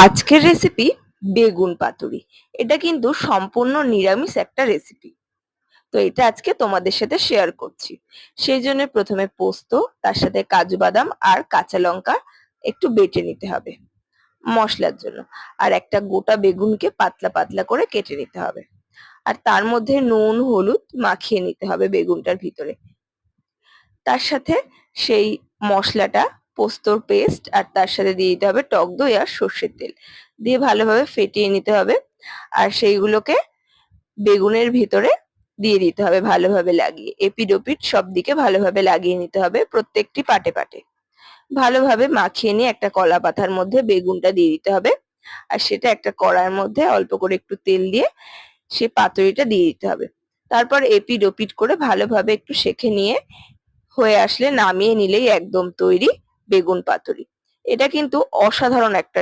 আজকের রেসিপি বেগুন পাতুরি। এটা কিন্তু সম্পূর্ণ নিরামিষ একটা রেসিপি। তো এটা আজকে তোমাদের সাথে শেয়ার করছি। সেই জন্য প্রথমে পোস্ত, তার সাথে কাজু বাদাম আর কাঁচা লঙ্কা একটু বেটে নিতে হবে মশলার জন্য। আর একটা গোটা বেগুনকে পাতলা পাতলা করে কেটে নিতে হবে। আর তার মধ্যে নুন হলুদ মাখিয়ে নিতে হবে বেগুনটার ভিতরে। তার সাথে সেই মশলাটা, পোস্তর পেস্ট, আর তার সাথে দিয়ে দিতে হবে টক দই আর সর্ষের তেল দিয়ে ভালোভাবে ফেটিয়ে নিতে হবে। আর সেইগুলোকে বেগুনের ভিতরে দিয়ে দিতে হবে ভালোভাবে লাগিয়ে, এপিড ওপিড সব দিকে ভালোভাবে লাগিয়ে নিতে হবে প্রত্যেকটি পাটে পাটে। ভালোভাবে মাখিয়ে নিয়ে একটা কলা পাতার মধ্যে বেগুনটা দিয়ে দিতে হবে। আর সেটা একটা কড়ার মধ্যে অল্প করে একটু তেল দিয়ে সে পাতুরিটা দিয়ে দিতে হবে। তারপর এপিড ওপিড করে ভালোভাবে একটু সেঁকে নিয়ে হয়ে আসলে নামিয়ে নিলেই একদম তৈরি বেগুন পাতুরি। এটা কিন্তু অসাধারণ একটা